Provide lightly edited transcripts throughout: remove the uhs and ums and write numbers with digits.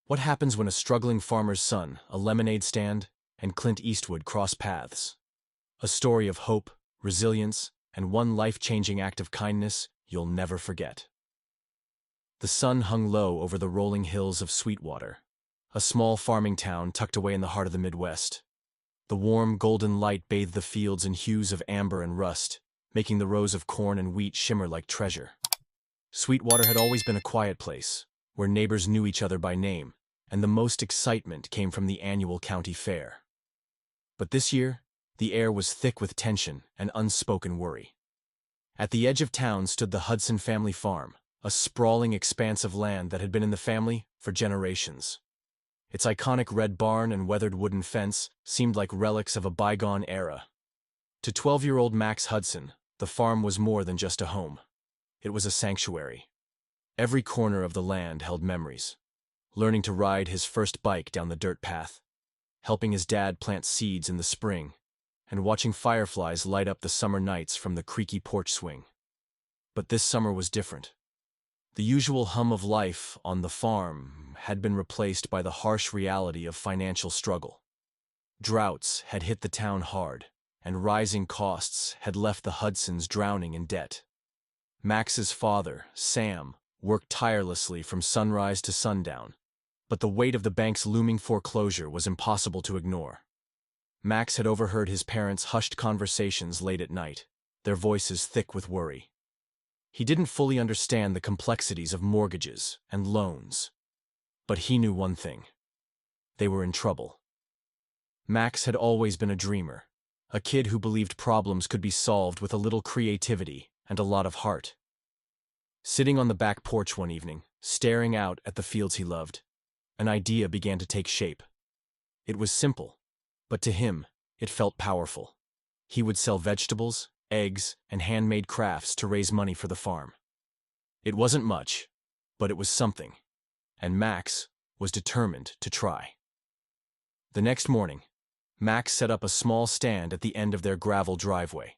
What happens when a struggling farmer's son, a lemonade stand, and Clint Eastwood cross paths? A story of hope, resilience, and one life-changing act of kindness you'll never forget. The sun hung low over the rolling hills of Sweetwater, a small farming town tucked away in the heart of the Midwest. The warm, golden light bathed the fields in hues of amber and rust, making the rows of corn and wheat shimmer like treasure. Sweetwater had always been a quiet place, where neighbors knew each other by name, and the most excitement came from the annual county fair. But this year, the air was thick with tension and unspoken worry. At the edge of town stood the Hudson family farm, a sprawling expanse of land that had been in the family for generations. Its iconic red barn and weathered wooden fence seemed like relics of a bygone era. To 12-year-old Max Hudson, the farm was more than just a home. It was a sanctuary. Every corner of the land held memories. Learning to ride his first bike down the dirt path, helping his dad plant seeds in the spring, and watching fireflies light up the summer nights from the creaky porch swing. But this summer was different. The usual hum of life on the farm had been replaced by the harsh reality of financial struggle. Droughts had hit the town hard, and rising costs had left the Hudsons drowning in debt. Max's father, Sam, worked tirelessly from sunrise to sundown, but the weight of the bank's looming foreclosure was impossible to ignore. Max had overheard his parents' hushed conversations late at night, their voices thick with worry. He didn't fully understand the complexities of mortgages and loans, but he knew one thing: they were in trouble. Max had always been a dreamer, a kid who believed problems could be solved with a little creativity and a lot of heart. Sitting on the back porch one evening, staring out at the fields he loved, an idea began to take shape. It was simple, but to him, it felt powerful. He would sell vegetables, eggs, and handmade crafts to raise money for the farm. It wasn't much, but it was something, and Max was determined to try. The next morning, Max set up a small stand at the end of their gravel driveway.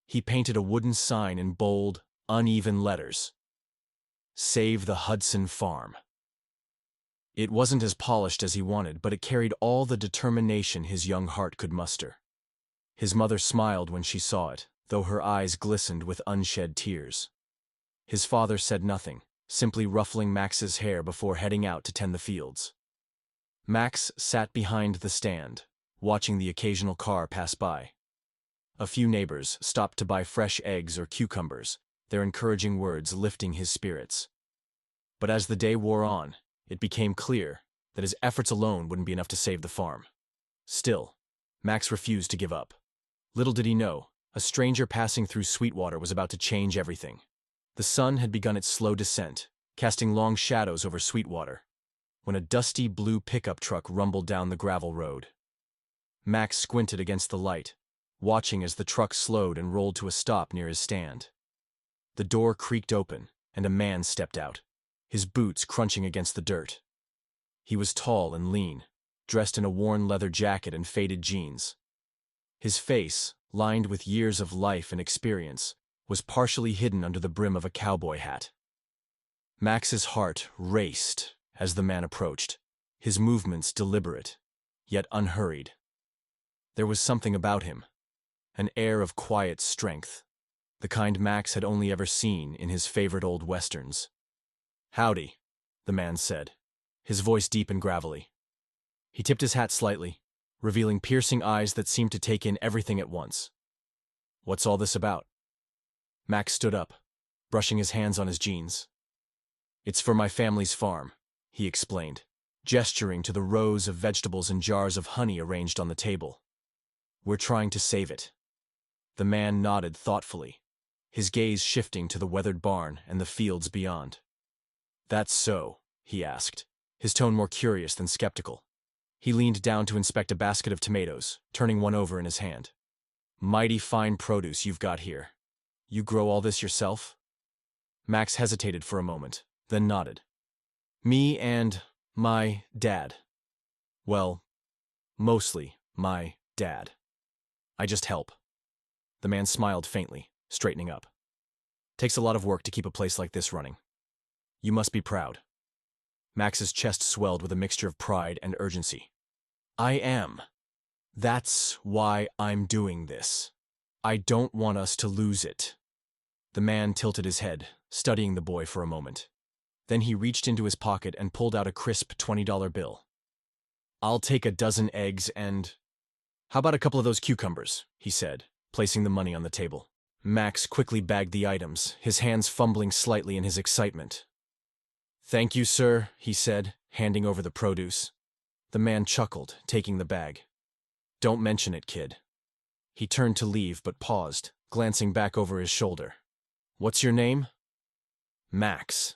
He painted a wooden sign in bold, uneven letters: "Save the Hudson Farm." It wasn't as polished as he wanted, but it carried all the determination his young heart could muster. His mother smiled when she saw it, though her eyes glistened with unshed tears. His father said nothing, simply ruffling Max's hair before heading out to tend the fields. Max sat behind the stand, watching the occasional car pass by. A few neighbors stopped to buy fresh eggs or cucumbers, their encouraging words lifting his spirits. But as the day wore on, it became clear that his efforts alone wouldn't be enough to save the farm. Still, Max refused to give up. Little did he know, a stranger passing through Sweetwater was about to change everything. The sun had begun its slow descent, casting long shadows over Sweetwater, when a dusty blue pickup truck rumbled down the gravel road. Max squinted against the light, watching as the truck slowed and rolled to a stop near his stand. The door creaked open, and a man stepped out, his boots crunching against the dirt. He was tall and lean, dressed in a worn leather jacket and faded jeans. His face, lined with years of life and experience, was partially hidden under the brim of a cowboy hat. Max's heart raced as the man approached, his movements deliberate, yet unhurried. There was something about him, an air of quiet strength, the kind Max had only ever seen in his favorite old westerns. "Howdy," the man said, his voice deep and gravelly. He tipped his hat slightly, revealing piercing eyes that seemed to take in everything at once. "What's all this about?" Max stood up, brushing his hands on his jeans. "It's for my family's farm," he explained, gesturing to the rows of vegetables and jars of honey arranged on the table. "We're trying to save it." The man nodded thoughtfully, his gaze shifting to the weathered barn and the fields beyond. "That's so?" he asked, his tone more curious than skeptical. He leaned down to inspect a basket of tomatoes, turning one over in his hand. "Mighty fine produce you've got here. You grow all this yourself?" Max hesitated for a moment, then nodded. "Me and my dad. Well, mostly my dad. I just help." The man smiled faintly, straightening up. "Takes a lot of work to keep a place like this running. You must be proud." Max's chest swelled with a mixture of pride and urgency. I am. That's why I'm doing this. I don't want us to lose it. The man tilted his head, studying the boy for a moment. Then he reached into his pocket and pulled out a crisp $20 bill. I'll take a dozen eggs and… How about a couple of those cucumbers? He said, placing the money on the table. Max quickly bagged the items, his hands fumbling slightly in his excitement. Thank you, sir, he said, handing over the produce. The man chuckled, taking the bag. Don't mention it, kid. He turned to leave but paused, glancing back over his shoulder. What's your name? Max,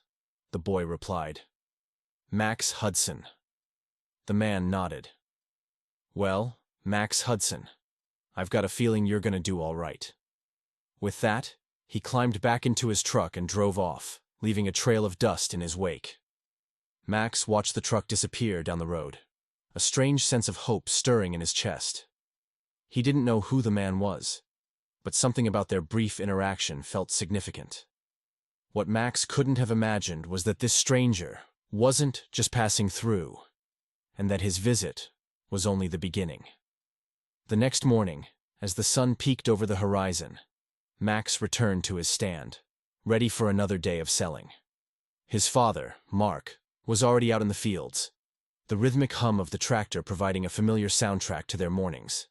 the boy replied. Max Hudson. The man nodded. Well, Max Hudson, I've got a feeling you're going to do all right. With that, he climbed back into his truck and drove off, leaving a trail of dust in his wake. Max watched the truck disappear down the road, a strange sense of hope stirring in his chest. He didn't know who the man was, but something about their brief interaction felt significant. What Max couldn't have imagined was that this stranger wasn't just passing through, and that his visit was only the beginning. The next morning, as the sun peeked over the horizon, Max returned to his stand, ready for another day of selling. His father, Mark, was already out in the fields, the rhythmic hum of the tractor providing a familiar soundtrack to their mornings.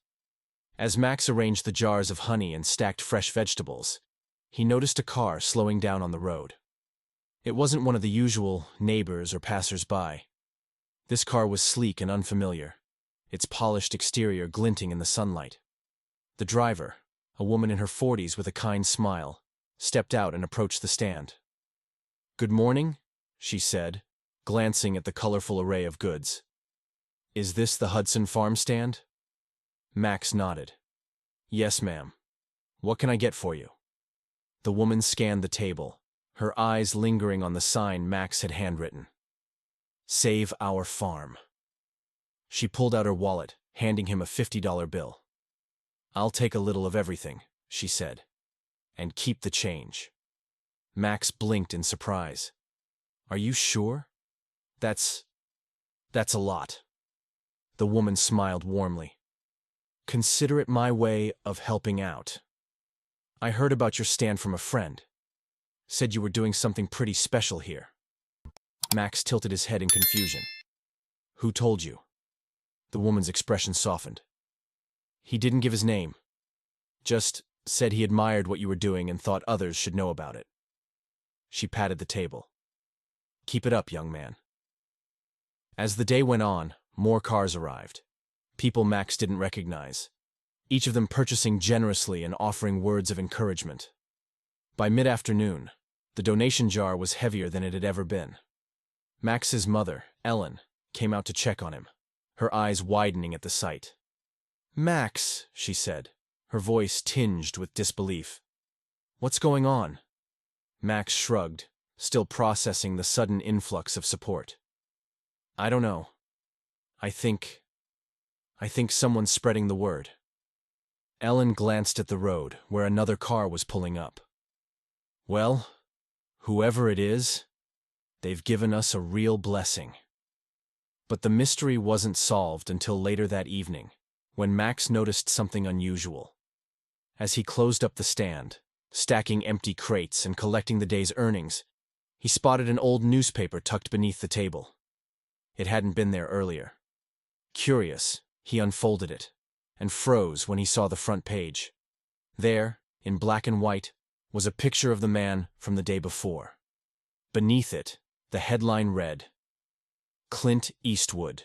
As Max arranged the jars of honey and stacked fresh vegetables, he noticed a car slowing down on the road. It wasn't one of the usual neighbors or passers-by. This car was sleek and unfamiliar, its polished exterior glinting in the sunlight. The driver, a woman in her 40s with a kind smile, stepped out and approached the stand. Good morning, she said, glancing at the colorful array of goods. Is this the Hudson farm stand? Max nodded. Yes, ma'am. What can I get for you? The woman scanned the table, her eyes lingering on the sign Max had handwritten. Save our farm. She pulled out her wallet, handing him a $50 bill. I'll take a little of everything, she said, and keep the change. Max blinked in surprise. Are you sure? That's a lot. The woman smiled warmly. Consider it my way of helping out. I heard about your stand from a friend. Said you were doing something pretty special here. Max tilted his head in confusion. Who told you? The woman's expression softened. He didn't give his name. Just said he admired what you were doing and thought others should know about it. She patted the table. Keep it up, young man. As the day went on, more cars arrived. People Max didn't recognize, each of them purchasing generously and offering words of encouragement. By mid-afternoon, the donation jar was heavier than it had ever been. Max's mother, Ellen, came out to check on him, her eyes widening at the sight. Max, she said, her voice tinged with disbelief. What's going on? Max shrugged, still processing the sudden influx of support. I don't know. I think someone's spreading the word. Ellen glanced at the road, where another car was pulling up. Well, whoever it is, they've given us a real blessing. But the mystery wasn't solved until later that evening, when Max noticed something unusual. As he closed up the stand, stacking empty crates and collecting the day's earnings, he spotted an old newspaper tucked beneath the table. It hadn't been there earlier. Curious, he unfolded it, and froze when he saw the front page. There, in black and white, was a picture of the man from the day before. Beneath it, the headline read, Clint Eastwood,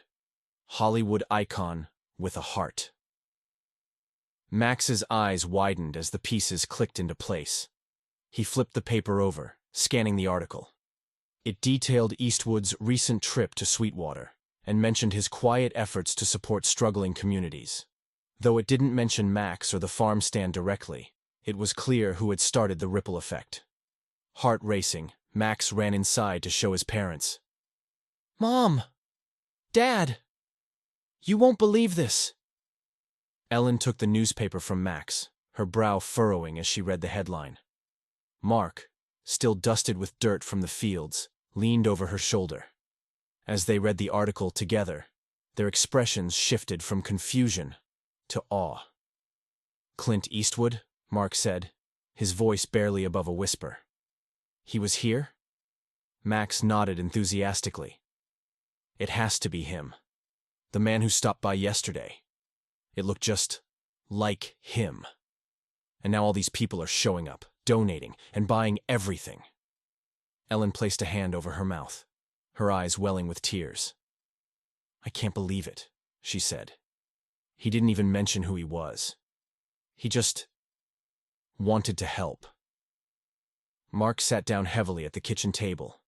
Hollywood icon with a heart. Max's eyes widened as the pieces clicked into place. He flipped the paper over, scanning the article. It detailed Eastwood's recent trip to Sweetwater and mentioned his quiet efforts to support struggling communities. Though it didn't mention Max or the farm stand directly, it was clear who had started the ripple effect. Heart racing, Max ran inside to show his parents. Mom! Dad! You won't believe this! Ellen took the newspaper from Max, her brow furrowing as she read the headline. Mark, still dusted with dirt from the fields, leaned over her shoulder. As they read the article together, their expressions shifted from confusion to awe. "Clint Eastwood?" Mark said, his voice barely above a whisper. "He was here?" Max nodded enthusiastically. "It has to be him. The man who stopped by yesterday. It looked just like him. And now all these people are showing up, donating, and buying everything." Ellen placed a hand over her mouth, her eyes welling with tears. "I can't believe it," she said. "He didn't even mention who he was. He just wanted to help." Mark sat down heavily at the kitchen table,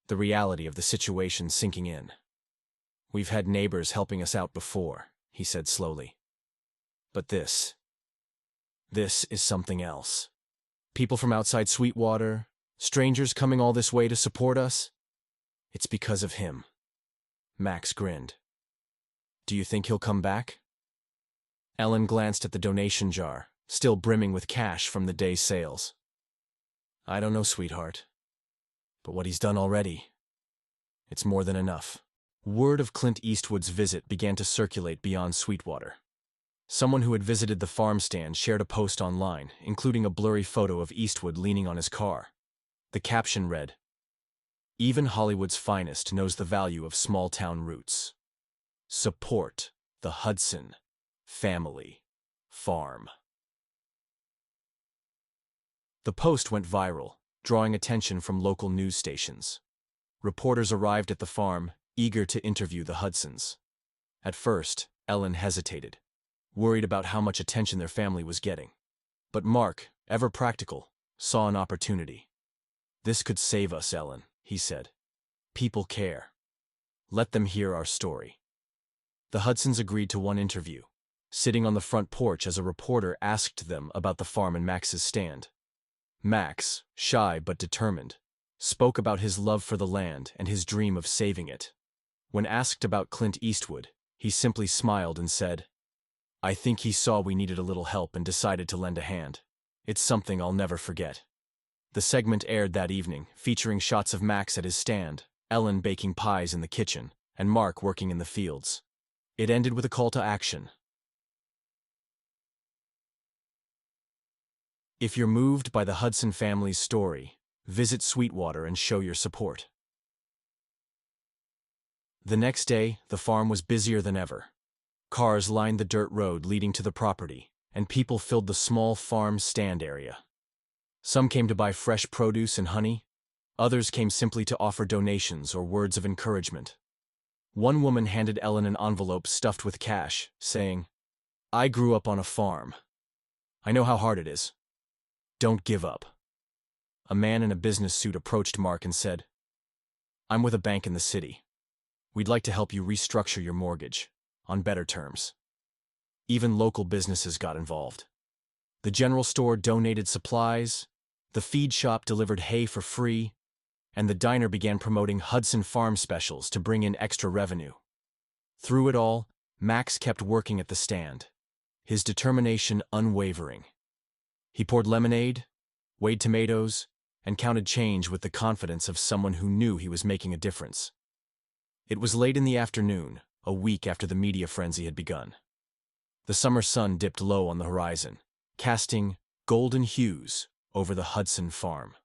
the reality of the situation sinking in. "We've had neighbors helping us out before," he said slowly. "But this is something else. People from outside Sweetwater, strangers coming all this way to support us. It's because of him." Max grinned. "Do you think he'll come back?" Ellen glanced at the donation jar, still brimming with cash from the day's sales. "I don't know, sweetheart. But what he's done already, it's more than enough." Word of Clint Eastwood's visit began to circulate beyond Sweetwater. Someone who had visited the farm stand shared a post online, including a blurry photo of Eastwood leaning on his car. The caption read, "Even Hollywood's finest knows the value of small-town roots. Support the Hudson family farm." The post went viral, drawing attention from local news stations. Reporters arrived at the farm, eager to interview the Hudsons. At first, Ellen hesitated, worried about how much attention their family was getting. But Mark, ever practical, saw an opportunity. "This could save us, Ellen," he said. "People care. Let them hear our story." The Hudsons agreed to one interview, sitting on the front porch as a reporter asked them about the farm and Max's stand. Max, shy but determined, spoke about his love for the land and his dream of saving it. When asked about Clint Eastwood, he simply smiled and said, "I think he saw we needed a little help and decided to lend a hand. It's something I'll never forget." The segment aired that evening, featuring shots of Max at his stand, Ellen baking pies in the kitchen, and Mark working in the fields. It ended with a call to action. If you're moved by the Hudson family's story, visit Sweetwater and show your support. The next day, the farm was busier than ever. Cars lined the dirt road leading to the property, and people filled the small farm stand area. Some came to buy fresh produce and honey. Others came simply to offer donations or words of encouragement. One woman handed Ellen an envelope stuffed with cash, saying, "I grew up on a farm. I know how hard it is. Don't give up." A man in a business suit approached Mark and said, "I'm with a bank in the city. We'd like to help you restructure your mortgage, on better terms." Even local businesses got involved. The general store donated supplies, the feed shop delivered hay for free, and the diner began promoting Hudson farm specials to bring in extra revenue. Through it all, Max kept working at the stand, his determination unwavering. He poured lemonade, weighed tomatoes, and counted change with the confidence of someone who knew he was making a difference. It was late in the afternoon, a week after the media frenzy had begun. The summer sun dipped low on the horizon, casting golden hues over the Hudson farm.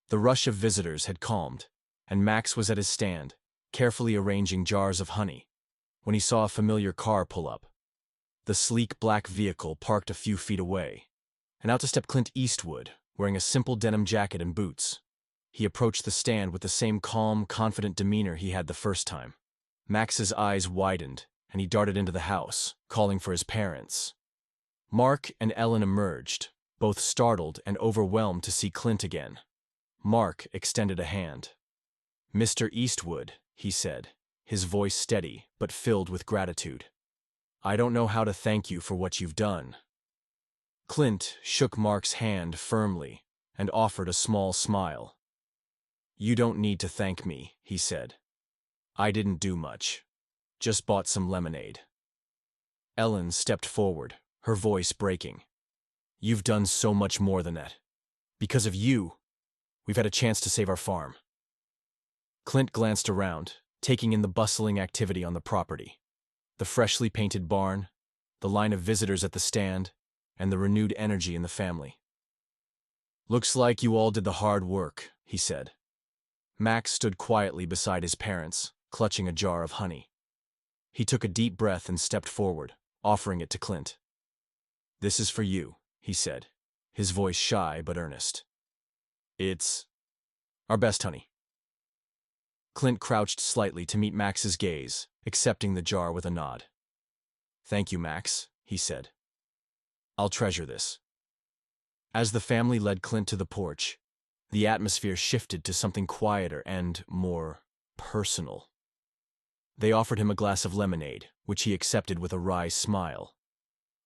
The rush of visitors had calmed, and Max was at his stand, carefully arranging jars of honey, when he saw a familiar car pull up. The sleek black vehicle parked a few feet away, and out to step Clint Eastwood, wearing a simple denim jacket and boots. He approached the stand with the same calm, confident demeanor he had the first time. Max's eyes widened, and he darted into the house, calling for his parents. Mark and Ellen emerged, both startled and overwhelmed to see Clint again. Mark extended a hand. "Mr. Eastwood," he said, his voice steady but filled with gratitude. "I don't know how to thank you for what you've done." Clint shook Mark's hand firmly and offered a small smile. "You don't need to thank me," he said. "I didn't do much. Just bought some lemonade." Ellen stepped forward, her voice breaking. "You've done so much more than that. Because of you, we've had a chance to save our farm." Clint glanced around, taking in the bustling activity on the property. The freshly painted barn, the line of visitors at the stand, and the renewed energy in the family. "Looks like you all did the hard work," he said. Max stood quietly beside his parents, clutching a jar of honey. He took a deep breath and stepped forward, offering it to Clint. "This is for you," he said, his voice shy but earnest. "It's our best honey." Clint crouched slightly to meet Max's gaze, accepting the jar with a nod. "Thank you, Max," he said. "I'll treasure this." As the family led Clint to the porch, the atmosphere shifted to something quieter and more personal. They offered him a glass of lemonade, which he accepted with a wry smile.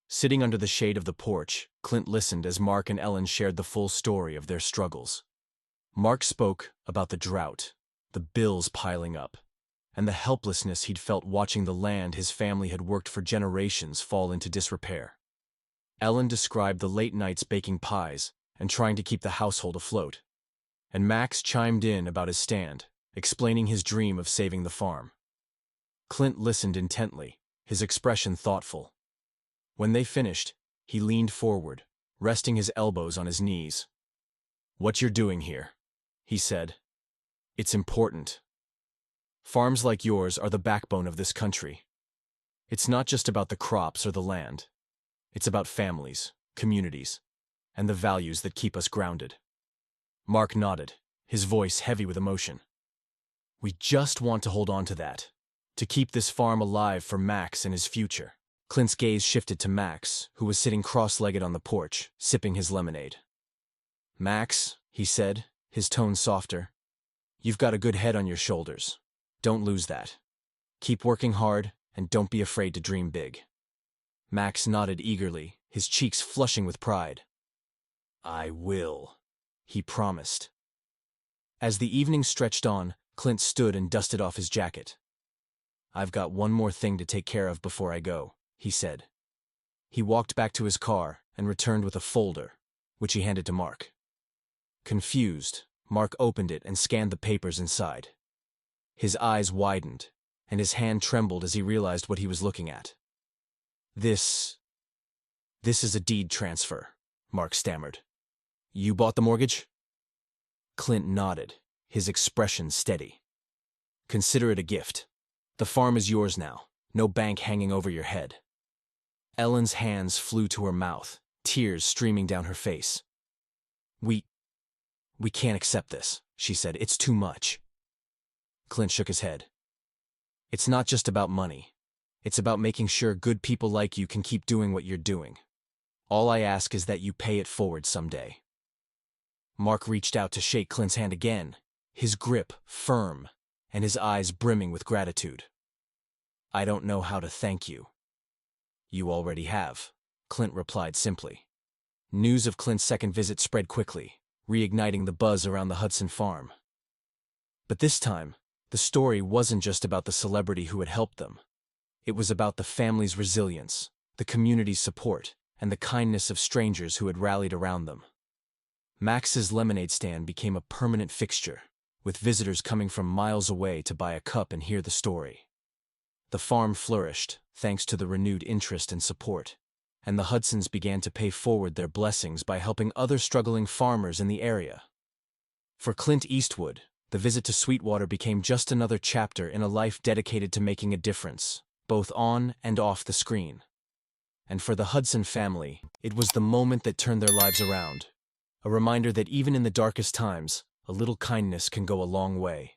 Sitting under the shade of the porch, Clint listened as Mark and Ellen shared the full story of their struggles. Mark spoke about the drought, the bills piling up, and the helplessness he'd felt watching the land his family had worked for generations fall into disrepair. Ellen described the late nights baking pies and trying to keep the household afloat. And Max chimed in about his stand, explaining his dream of saving the farm. Clint listened intently, his expression thoughtful. When they finished, he leaned forward, resting his elbows on his knees. "What you're doing here," he said. "It's important. Farms like yours are the backbone of this country. It's not just about the crops or the land. It's about families, communities, and the values that keep us grounded." Mark nodded, his voice heavy with emotion. "We just want to hold on to that, to keep this farm alive for Max and his future." Clint's gaze shifted to Max, who was sitting cross-legged on the porch, sipping his lemonade. "Max," he said, his tone softer, "you've got a good head on your shoulders. Don't lose that. Keep working hard, and don't be afraid to dream big." Max nodded eagerly, his cheeks flushing with pride. "I will," he promised. As the evening stretched on, Clint stood and dusted off his jacket. "I've got one more thing to take care of before I go," he said. He walked back to his car and returned with a folder, which he handed to Mark. Confused, Mark opened it and scanned the papers inside. His eyes widened, and his hand trembled as he realized what he was looking at. This is a deed transfer," Mark stammered. "You bought the mortgage?" Clint nodded, his expression steady. "Consider it a gift. The farm is yours now, no bank hanging over your head." Ellen's hands flew to her mouth, tears streaming down her face. We can't accept this," she said. "It's too much." Clint shook his head. "It's not just about money. It's about making sure good people like you can keep doing what you're doing. All I ask is that you pay it forward someday." Mark reached out to shake Clint's hand again, his grip firm, and his eyes brimming with gratitude. "I don't know how to thank you." "You already have," Clint replied simply. News of Clint's second visit spread quickly, reigniting the buzz around the Hudson farm. But this time, the story wasn't just about the celebrity who had helped them. It was about the family's resilience, the community's support, and the kindness of strangers who had rallied around them. Max's lemonade stand became a permanent fixture, with visitors coming from miles away to buy a cup and hear the story. The farm flourished, thanks to the renewed interest and support, and the Hudsons began to pay forward their blessings by helping other struggling farmers in the area. For Clint Eastwood, the visit to Sweetwater became just another chapter in a life dedicated to making a difference, both on and off the screen. And for the Hudson family, it was the moment that turned their lives around, a reminder that even in the darkest times, a little kindness can go a long way.